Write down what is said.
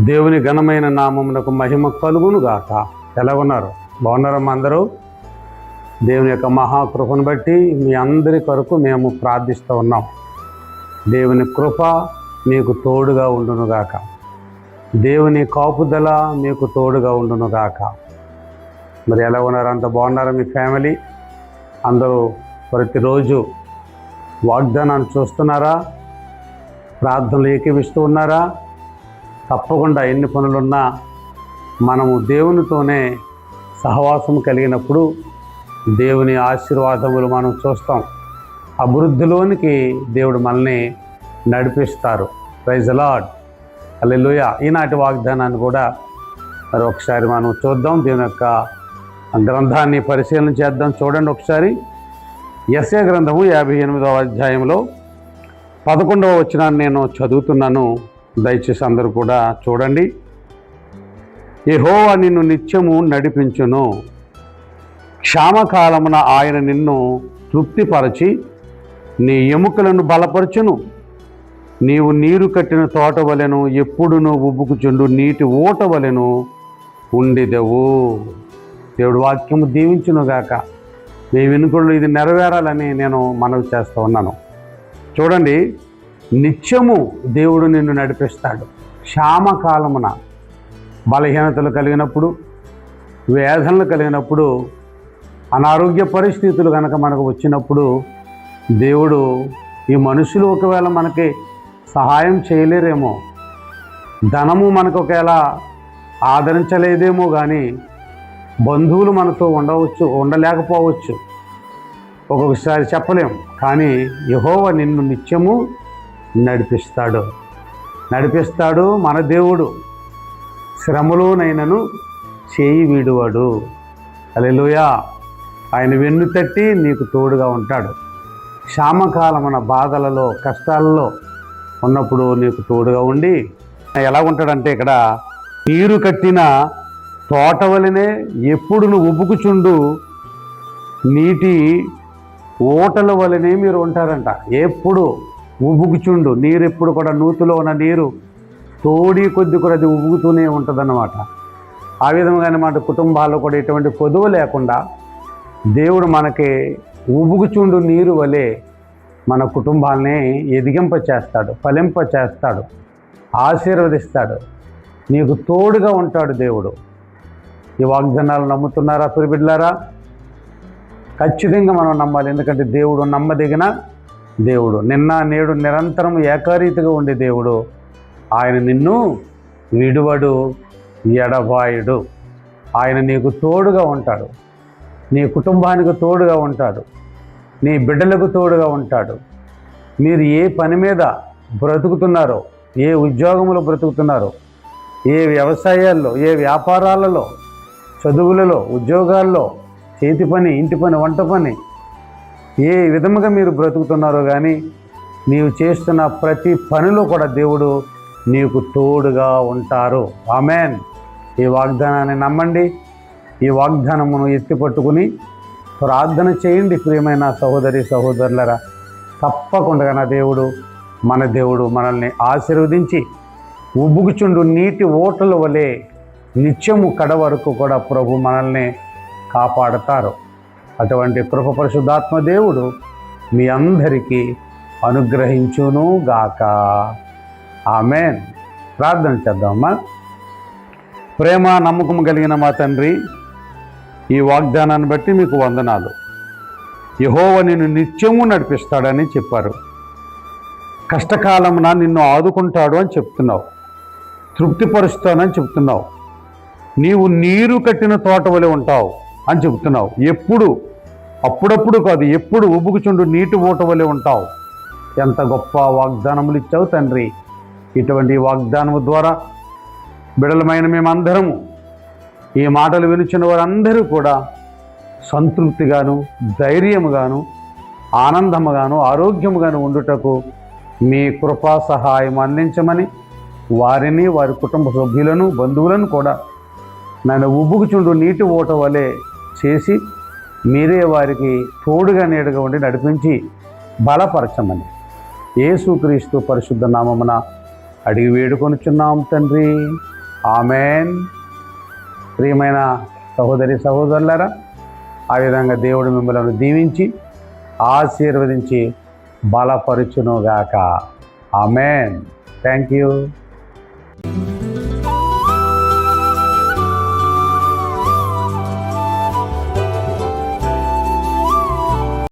దేవుని ఘనమైన నామమునకు మహిమ కలుగును గాక. ఎలా ఉన్నారు? బాగున్నారమ్మా అందరూ? దేవుని యొక్క మహాకృపను బట్టి మీ అందరి కొరకు మేము ప్రార్థిస్తూ ఉన్నాం. దేవుని కృప మీకు తోడుగా ఉండునుగాక. దేవుని కాపుదల మీకు తోడుగా ఉండునుగాక. మరి ఎలా ఉన్నారు? అంత బాగున్నారా? మీ ఫ్యామిలీ అందరూ ప్రతిరోజు వాగ్దానాన్ని చూస్తున్నారా? ప్రార్థనలు ఏకీవిస్తూ ఉన్నారా? తప్పకుండా ఎన్ని పనులున్నా మనము దేవునితోనే సహవాసం కలిగినప్పుడు దేవుని ఆశీర్వాదములు మనం చూస్తాం. అభివృద్ధిలోనికి దేవుడు మనల్ని నడిపిస్తారు. ప్రైజ్ ది లార్డ్, హల్లెలూయా. ఈనాటి వాగ్దానాన్ని కూడా మరి ఒకసారి మనం చూద్దాం. దేవుని యొక్క గ్రంథాన్ని పరిశీలన చేద్దాం. చూడండి ఒకసారి. యెషయా గ్రంథము 58వ అధ్యాయంలో 11వ వచనాన్ని నేను చదువుతున్నాను. దయచేసి అందరూ కూడా చూడండి. యెహోవా నిన్ను నిత్యము నడిపించును, క్షామకాలమున ఆయన నిన్ను తృప్తిపరచి నీ ఎముకలను బలపరచును. నీవు నీరు కట్టిన తోట వలెను, ఎప్పుడును ఉబ్బుకుచుండు నీటి ఊట వలెను ఉండిదెవు. దేవుడు వాక్యము దీవించునుగాక. మీ వెనుకలు ఇది నెరవేరాలని నేను మనవి చేస్తూ ఉన్నాను. చూడండి, నిత్యము దేవుడు నిన్ను నడిపిస్తాడు. క్షామకాలమున బలహీనతలు కలిగినప్పుడు, వేదనలు కలిగినప్పుడు, అనారోగ్య పరిస్థితులు కనుక మనకు వచ్చినప్పుడు దేవుడు, ఈ మనుషులు ఒకవేళ మనకి సహాయం చేయలేరేమో, ధనము మనకు ఒకవేళ ఆదరించలేదేమో, కానీ బంధువులు మనతో ఉండలేకపోవచ్చు, ఒక్కొక్కసారి చెప్పలేం. కానీ యెహోవా నిన్ను నిత్యము నడిపిస్తాడు. మన దేవుడు శ్రమలోనైనను చేయి వీడువాడు. హల్లెలూయా. ఆయన వెన్ను తట్టి నీకు తోడుగా ఉంటాడు. క్షామకాలమైన బాధలలో, కష్టాలలో ఉన్నప్పుడు నీకు తోడుగా ఉండి ఎలా ఉంటాడంటే, ఇక్కడ నీరు కట్టిన తోట వలనే ఎప్పుడు నువ్వు ఉబ్బుకుచుండు నీటి ఊటల వలనే మీరు ఉంటారంట. ఎప్పుడు ఉబ్బుకుచుండు నీరు, ఎప్పుడు కూడా నూతిలో ఉన్న నీరు తోడి కొద్ది కూడా అది ఉబ్బుకుతూనే ఉంటుందన్నమాట. ఆ విధంగానే మన కుటుంబాల్లో కూడా ఎటువంటి కొదువ లేకుండా దేవుడు మనకి ఉబ్బుకుచుండు నీరు వలె మన కుటుంబాలని ఎదిగింపచేస్తాడు, ఫలింపచేస్తాడు, ఆశీర్వదిస్తాడు. నీకు తోడుగా ఉంటాడు దేవుడు. ఈ వాగ్దానాలు నమ్ముతున్నారా ప్రియబిడ్డలారా? ఖచ్చితంగా మనం నమ్మాలి. ఎందుకంటే దేవుడు నమ్మదగిన దేవుడు. నిన్న నేడు నిరంతరం ఏకరీతిగా ఉండే దేవుడు. ఆయన నిన్ను విడువడు, ఎడబాయుడు. ఆయన నీకు తోడుగా ఉంటాడు, నీ కుటుంబానికి తోడుగా ఉంటాడు, నీ బిడ్డలకు తోడుగా ఉంటాడు. మీరు ఏ పని మీద బ్రతుకుతున్నారో, ఏ ఉద్యోగంలో బ్రతుకుతున్నారో, ఏ వ్యవసాయాల్లో, ఏ వ్యాపారాలలో, చదువులలో, ఉద్యోగాల్లో, చేతి పని, ఇంటి పని, వంట పని, ఏ విధముగా మీరు బ్రతుకుతున్నారో కానీ నీవు చేస్తున్న ప్రతి పనిలో కూడా దేవుడు నీకు తోడుగా ఉంటారు. ఆమేన్. ఈ వాగ్దానాన్ని నమ్మండి. ఈ వాగ్దానమును ఎత్తిపట్టుకుని ప్రార్థన చేయండి. ప్రియమైన సహోదరి సహోదరులరా, తప్పకుండా నా దేవుడు, మన దేవుడు మనల్ని ఆశీర్వదించి ఉబ్బుకుచుండు నీటి ఊటల వలె నిత్యము కడ వరకు కూడా ప్రభు మనల్ని కాపాడతారు. అటువంటి కృప పరిశుద్ధాత్మ దేవుడు మీ అందరికీ అనుగ్రహించును గాక. ఆమేన్. ప్రార్థన చేద్దామా. ప్రేమ నమ్మకం కలిగిన మా తండ్రి, ఈ వాగ్దానాన్ని బట్టి మీకు వందనాలు. యెహోవా నిన్ను నిత్యము నడిపిస్తాడని చెప్పారు. కష్టకాలమున నిన్ను ఆదుకుంటాడు అని చెప్తున్నావు, తృప్తిపరుస్తానని చెప్తున్నావు. నీవు నీరు కట్టిన తోట వలె ఉంటావు అని చెబుతున్నావు. అప్పుడప్పుడు కాదు, ఎప్పుడు ఉబ్బుకుచుండు నీటి ఊట వలె ఉంటావు. ఎంత గొప్ప వాగ్దానములు ఇచ్చావు తండ్రి. ఇటువంటి వాగ్దానము ద్వారా బిడలమైన మేమందరము, ఈ మాటలు వినిచిన వారందరూ కూడా సంతృప్తిగాను, ధైర్యముగాను, ఆనందముగాను, ఆరోగ్యముగాను ఉండుటకు మీ కృపా సహాయం అందించమని వారిని, వారి కుటుంబ సభ్యులను, బంధువులను కూడా నన్ను ఉబ్బుకుచుండు నీటి ఊట వలె చేసి మీరే వారికి తోడుగా నీడగా ఉండి నడిపించి బలపరచమని యేసుక్రీస్తు పరిశుద్ధ నామమున అడిగి వేడుకొనుచున్నాం తండ్రి. ఆమెన్. ప్రియమైన సహోదరి సహోదరులారా, ఆ విధంగా దేవుడు మిమ్మల్ని దీవించి ఆశీర్వదించి బలపరుచునుగాక. ఆమెన్. Thank you.